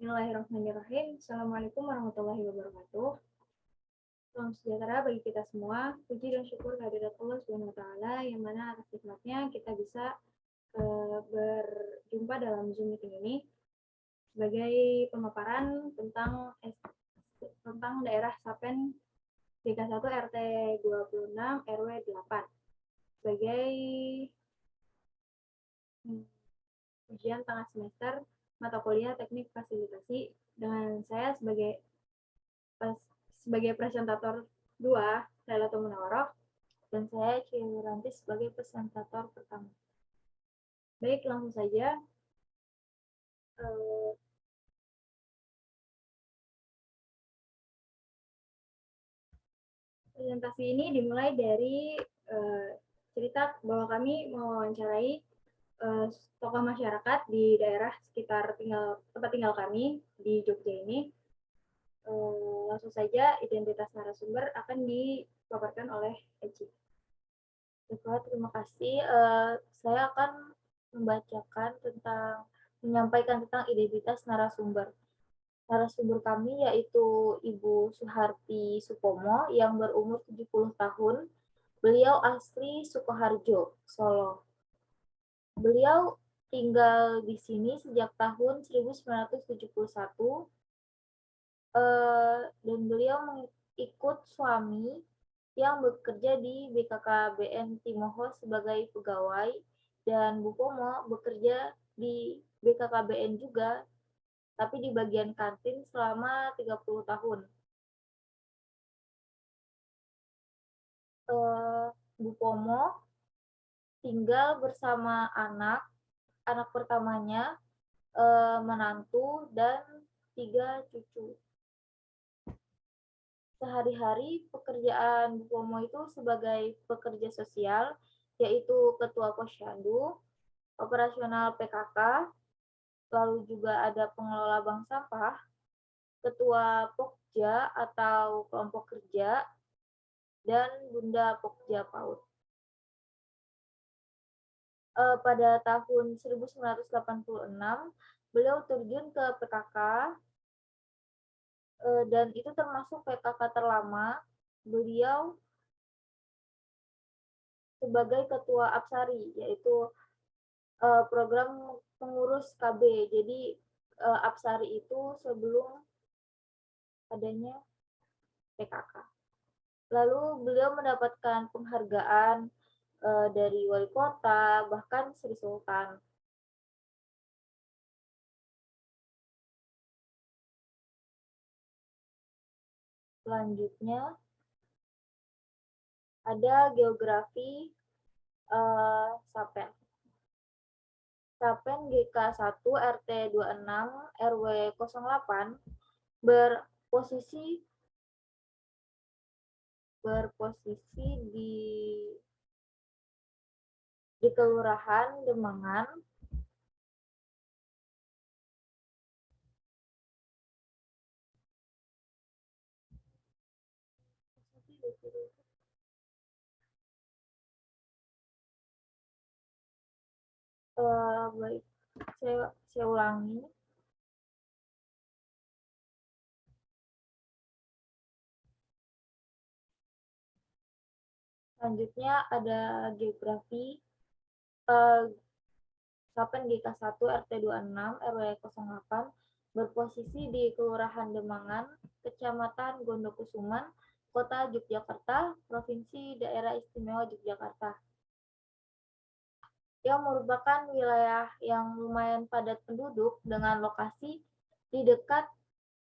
Bismillahirrahmanirrahim. Assalamualaikum warahmatullahi wabarakatuh. Salam sejahtera bagi kita semua. Puji dan syukur kehadirat Allah Subhanahu wa taala yang mana atas nikmatnya kita bisa berjumpa dalam Zoom meeting ini sebagai pemaparan tentang daerah Sapen DK1 RT 26 RW 8 sebagai ujian tengah semester mata kuliah teknik fasilitasi dengan saya sebagai presentator 2, Lailatul Munawaroh, dan saya Ciranti sebagai presentator pertama. Baik, langsung saja. Presentasi ini dimulai dari cerita bahwa kami mewawancarai tokoh masyarakat di daerah sekitar tempat tinggal kami di Jogja ini. Langsung saja identitas narasumber akan dipaparkan oleh Eci. Terima kasih. Saya akan menyampaikan tentang identitas narasumber. Narasumber kami yaitu Ibu Suharti Supomo yang berumur 70 tahun. Beliau asli Sukoharjo, Solo. Beliau tinggal di sini sejak tahun 1971 dan beliau mengikut suami yang bekerja di BKKBN Timoho sebagai pegawai dan Bu Pomo bekerja di BKKBN juga tapi di bagian kantin selama 30 tahun. Bu Pomo tinggal bersama anak pertamanya, menantu, dan 3 cucu. Sehari-hari pekerjaan Bu Pomo itu sebagai pekerja sosial, yaitu Ketua Posyandu, operasional PKK, lalu juga ada pengelola bank sampah, Ketua Pokja atau kelompok kerja, dan Bunda Pokja PAUD. Pada tahun 1986, beliau terjun ke PKK, dan itu termasuk PKK terlama. Beliau sebagai Ketua Apsari, yaitu program pengurus KB. Jadi Apsari itu sebelum adanya PKK. Lalu beliau mendapatkan penghargaan dari wali kota, bahkan Sri Sultan. Selanjutnya ada geografi Sapen. Sapen GK1 RT 26 RW 08 berposisi di Kelurahan Demangan, baik, saya ulangi. Selanjutnya ada geografi Sapen GK1 RT 26 RW 08 berposisi di Kelurahan Demangan, Kecamatan Gondokusuman, Kota Yogyakarta, Provinsi Daerah Istimewa Yogyakarta, yang merupakan wilayah yang lumayan padat penduduk dengan lokasi di dekat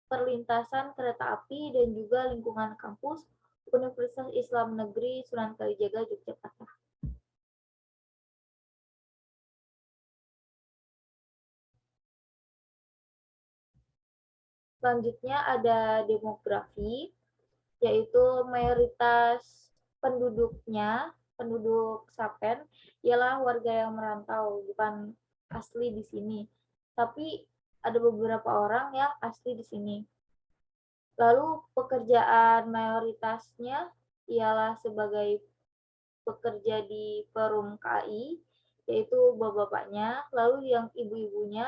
perlintasan kereta api dan juga lingkungan kampus Universitas Islam Negeri Sunan Kalijaga, Yogyakarta. Selanjutnya ada demografi, yaitu mayoritas penduduk Sapen ialah warga yang merantau, bukan asli di sini. Tapi ada beberapa orang yang asli di sini. Lalu pekerjaan mayoritasnya ialah sebagai pekerja di Perum KAI, yaitu bapak-bapaknya, lalu yang ibu-ibunya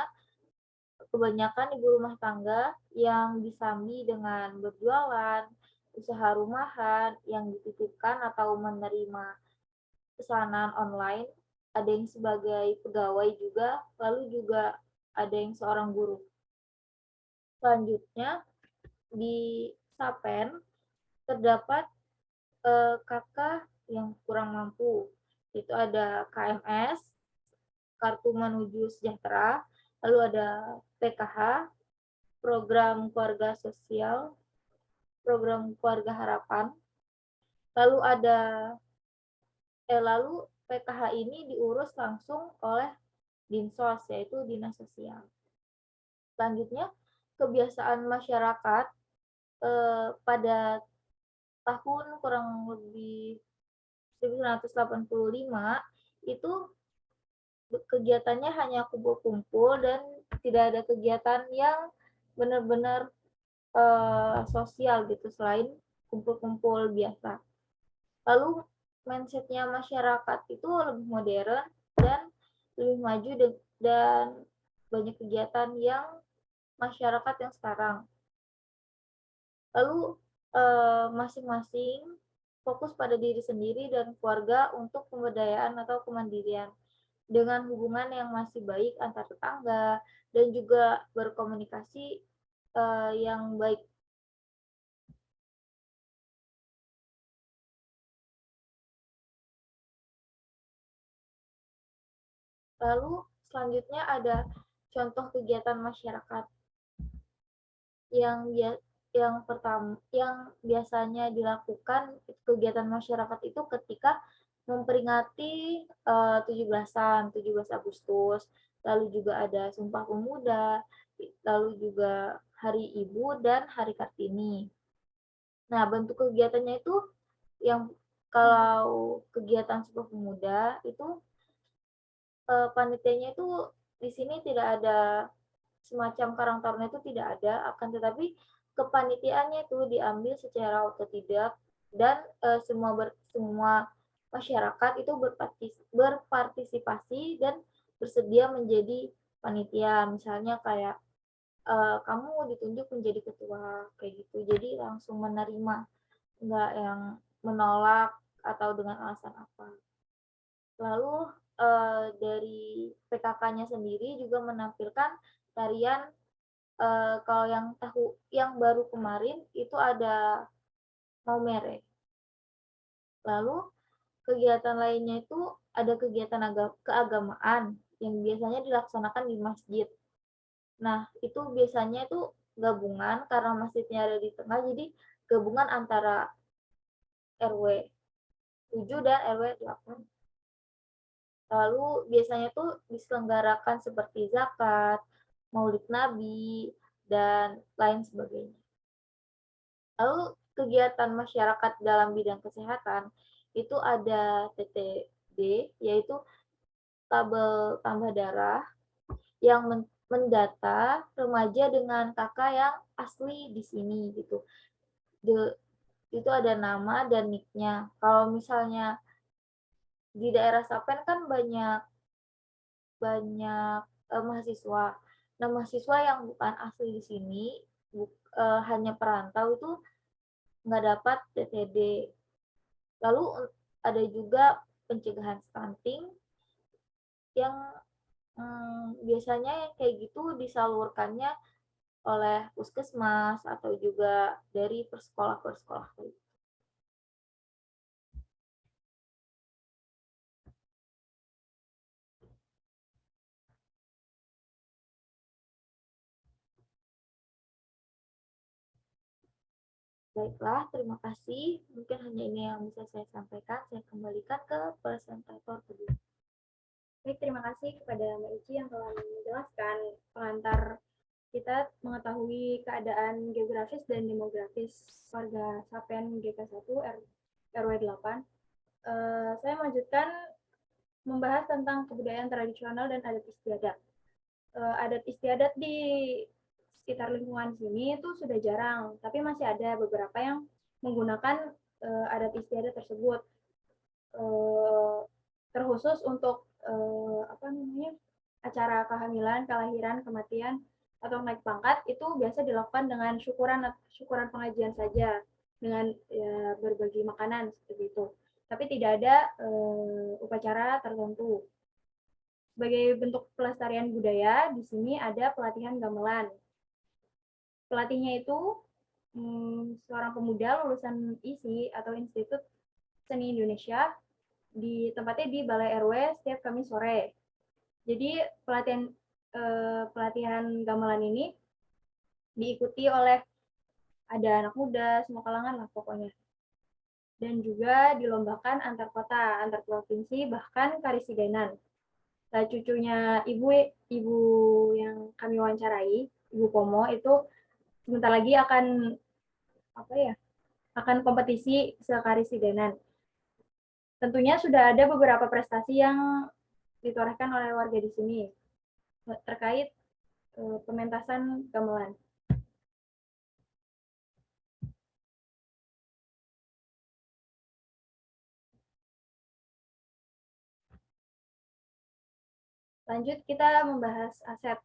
kebanyakan ibu rumah tangga yang disambi dengan berjualan, usaha rumahan yang dititipkan atau menerima pesanan online, ada yang sebagai pegawai juga, lalu juga ada yang seorang guru. Selanjutnya, di Sapen terdapat kakak yang kurang mampu. Itu ada KMS, Kartu Menuju Sejahtera, lalu ada PKH, Program Keluarga Sosial, Program Keluarga Harapan, lalu lalu PKH ini diurus langsung oleh Dinsos, yaitu Dinas Sosial. Selanjutnya, kebiasaan masyarakat pada tahun kurang lebih 1985 itu kegiatannya hanya kumpul-kumpul dan tidak ada kegiatan yang benar-benar sosial gitu selain kumpul-kumpul biasa. Lalu mindsetnya masyarakat itu lebih modern dan lebih maju dan banyak kegiatan yang masyarakat yang sekarang. Lalu masing-masing fokus pada diri sendiri dan keluarga untuk pemberdayaan atau kemandirian dengan hubungan yang masih baik antar tetangga dan juga berkomunikasi yang baik. Lalu selanjutnya ada contoh kegiatan masyarakat yang biasanya dilakukan kegiatan masyarakat itu ketika memperingati 17-an, 17 Agustus, lalu juga ada Sumpah Pemuda, lalu juga Hari Ibu dan Hari Kartini. Nah, bentuk kegiatannya itu yang kalau kegiatan Sumpah Pemuda itu panitianya itu di sini tidak ada semacam karang taruna itu tidak ada, akan tetapi kepanitiaannya itu diambil secara otodidak dan semua masyarakat itu berpartisipasi dan bersedia menjadi panitia. Misalnya kayak kamu ditunjuk menjadi ketua kayak gitu, jadi langsung menerima, nggak yang menolak atau dengan alasan apa. Lalu dari PKK-nya sendiri juga menampilkan tarian kalau yang baru kemarin itu ada Maumere. Lalu kegiatan lainnya itu ada kegiatan keagamaan yang biasanya dilaksanakan di masjid. Nah, itu biasanya itu gabungan karena masjidnya ada di tengah, jadi gabungan antara RW 7 dan RW 8. Lalu biasanya tuh diselenggarakan seperti zakat, maulid nabi, dan lain sebagainya. Lalu kegiatan masyarakat dalam bidang kesehatan itu ada TTD, yaitu tabel tambah darah yang mendata remaja dengan kakak yang asli di sini gitu. Itu ada nama dan nicknya. Kalau misalnya di daerah Sapen kan banyak banyak mahasiswa. Nah, mahasiswa yang bukan asli di sini, hanya perantau itu nggak dapat TTD. Lalu ada juga pencegahan stunting yang biasanya yang kayak gitu disalurkannya oleh puskesmas atau juga dari persekolah-persekolah. Baiklah, terima kasih. Mungkin hanya ini yang bisa saya sampaikan. Saya kembalikan ke presentator kedua. Baik, terima kasih kepada Mbak Ici yang telah menjelaskan pengantar kita mengetahui keadaan geografis dan demografis warga Sapen GK1 RW 8. Saya melanjutkan membahas tentang kebudayaan tradisional dan adat istiadat. Adat istiadat di sekitar lingkungan sini itu sudah jarang, tapi masih ada beberapa yang menggunakan adat istiadat tersebut, terkhusus untuk acara kehamilan, kelahiran, kematian, atau naik pangkat itu biasa dilakukan dengan syukuran pengajian saja, dengan ya, berbagi makanan seperti itu. Tapi tidak ada upacara tertentu. Sebagai bentuk pelestarian budaya, di sini ada pelatihan gamelan. Pelatihnya itu seorang pemuda lulusan ISI atau Institut Seni Indonesia, tempatnya di Balai RW setiap Kamis sore. Jadi pelatihan gamelan ini diikuti oleh ada anak muda, semua kalangan lah pokoknya. Dan juga dilombakan antar kota, antar provinsi, bahkan karisidenan. Nah, cucunya ibu yang kami wawancarai, Ibu Pomo, itu sebentar lagi akan kompetisi sekarisidenan. Tentunya sudah ada beberapa prestasi yang ditorehkan oleh warga di sini terkait pementasan gamelan. Lanjut kita membahas aset.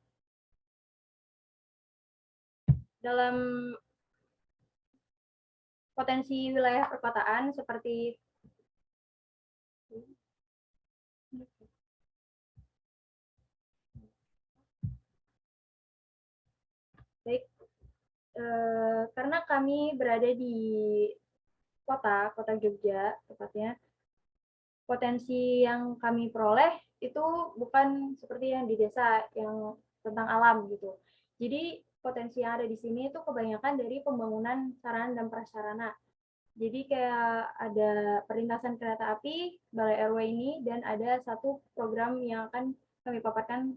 Dalam potensi wilayah perkotaan seperti baik, karena kami berada di kota Jogja tepatnya, potensi yang kami peroleh itu bukan seperti yang di desa yang tentang alam gitu. Jadi potensi yang ada di sini itu kebanyakan dari pembangunan sarana dan prasarana. Jadi kayak ada perlintasan kereta api, Balai RW ini, dan ada satu program yang akan kami paparkan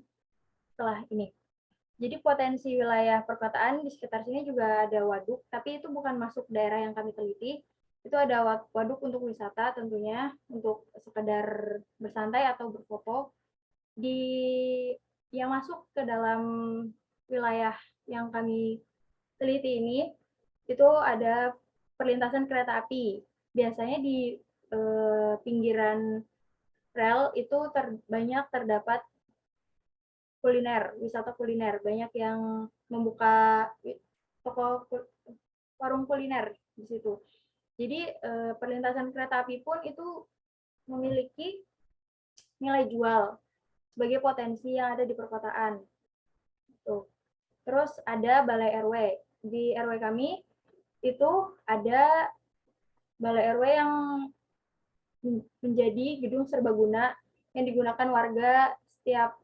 setelah ini. Jadi potensi wilayah perkotaan di sekitar sini juga ada waduk, tapi itu bukan masuk daerah yang kami teliti. Itu ada waduk untuk wisata tentunya, untuk sekedar bersantai atau berfoto. Yang masuk ke dalam wilayah yang kami teliti ini, itu ada perlintasan kereta api. Biasanya di pinggiran rel itu banyak terdapat kuliner, wisata kuliner. Banyak yang membuka toko warung kuliner di situ. Jadi perlintasan kereta api pun itu memiliki nilai jual sebagai potensi yang ada di perkotaan. Tuh. Terus ada Balai RW. Di RW kami itu ada Balai RW yang menjadi gedung serbaguna yang digunakan warga setiap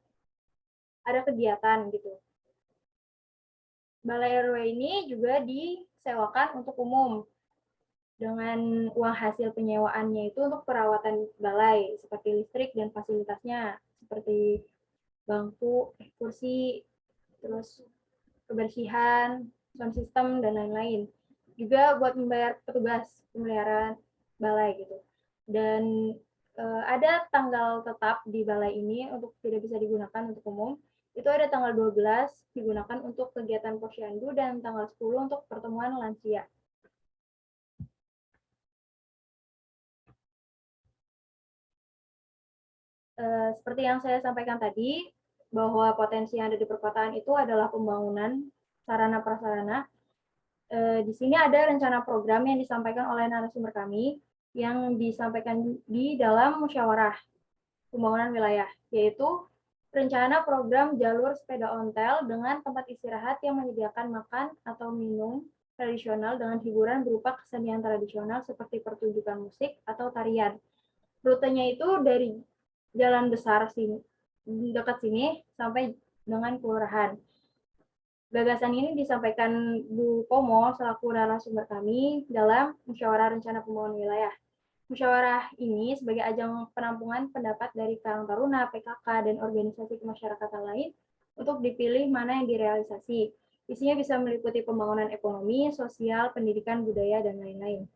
ada kegiatan gitu. Balai RW ini juga disewakan untuk umum dengan uang hasil penyewaannya itu untuk perawatan balai seperti listrik dan fasilitasnya seperti bangku, kursi, terus kebersihan, sound system dan lain-lain. Juga buat membayar petugas pemeliharaan balai gitu. Dan ada tanggal tetap di balai ini untuk tidak bisa digunakan untuk umum. Itu ada tanggal 12 digunakan untuk kegiatan posyandu dan tanggal 10 untuk pertemuan lansia. Seperti yang saya sampaikan tadi, bahwa potensi yang ada di perkotaan itu adalah pembangunan sarana prasarana. Di sini ada rencana program yang disampaikan oleh narasumber kami yang disampaikan di dalam musyawarah pembangunan wilayah, yaitu rencana program jalur sepeda ontel dengan tempat istirahat yang menyediakan makan atau minum tradisional dengan hiburan berupa kesenian tradisional seperti pertunjukan musik atau tarian. Rutenya itu dari jalan besar sini, dekat sini sampai dengan kelurahan. Gagasan ini disampaikan Bu Pomo selaku narasumber kami dalam musyawarah rencana pembangunan wilayah. Musyawarah ini sebagai ajang penampungan pendapat dari Karang Taruna, PKK, dan organisasi kemasyarakatan lain untuk dipilih mana yang direalisasi. Isinya bisa meliputi pembangunan ekonomi, sosial, pendidikan, budaya, dan lain-lain.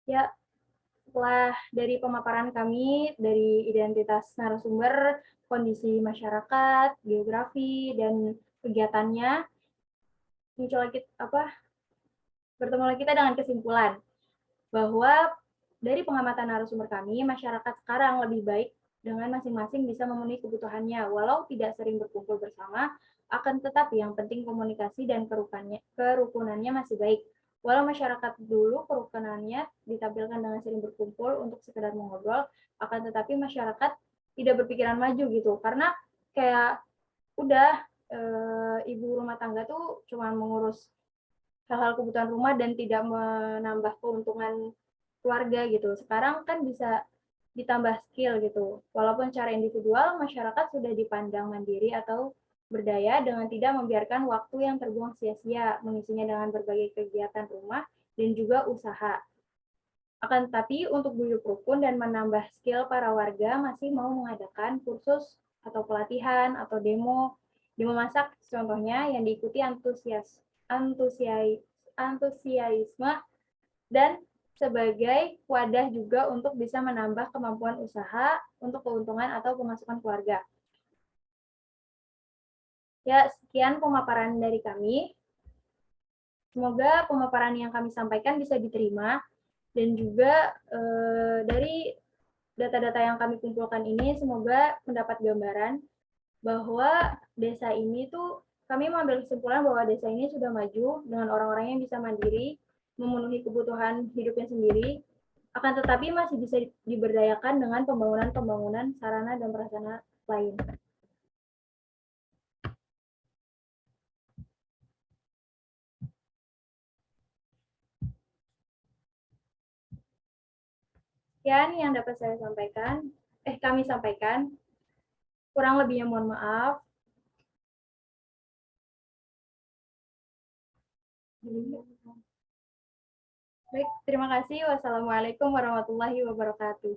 Ya, Setelah dari pemaparan kami, dari identitas narasumber, kondisi masyarakat, geografi, dan kegiatannya, bertemulah kita dengan kesimpulan bahwa dari pengamatan narasumber kami, masyarakat sekarang lebih baik dengan masing-masing bisa memenuhi kebutuhannya, walau tidak sering berkumpul bersama, akan tetapi yang penting komunikasi dan kerukunannya masih baik. Walau masyarakat dulu kerukunannya ditampilkan dengan sering berkumpul untuk sekedar mengobrol, akan tetapi masyarakat tidak berpikiran maju gitu, karena kayak udah ibu rumah tangga tuh cuma mengurus hal-hal kebutuhan rumah dan tidak menambah keuntungan keluarga gitu. Sekarang kan bisa ditambah skill gitu. Walaupun secara individual, masyarakat sudah dipandang mandiri atau berdaya dengan tidak membiarkan waktu yang terbuang sia-sia, mengisinya dengan berbagai kegiatan rumah dan juga usaha. Akan tetapi, untuk guyup rukun dan menambah skill para warga masih mau mengadakan kursus atau pelatihan atau demo masak contohnya yang diikuti antusiasme dan sebagai wadah juga untuk bisa menambah kemampuan usaha untuk keuntungan atau pemasukan keluarga. Ya, sekian pemaparan dari kami. Semoga pemaparan yang kami sampaikan bisa diterima dan juga dari data-data yang kami kumpulkan ini semoga mendapat gambaran bahwa desa ini tuh kami mengambil kesimpulan bahwa desa ini sudah maju dengan orang-orang yang bisa mandiri, memenuhi kebutuhan hidupnya sendiri, akan tetapi masih bisa diberdayakan dengan pembangunan sarana dan prasarana lain. Sekian yang dapat kami sampaikan. Kurang lebihnya mohon maaf. Baik, terima kasih. Wassalamualaikum warahmatullahi wabarakatuh.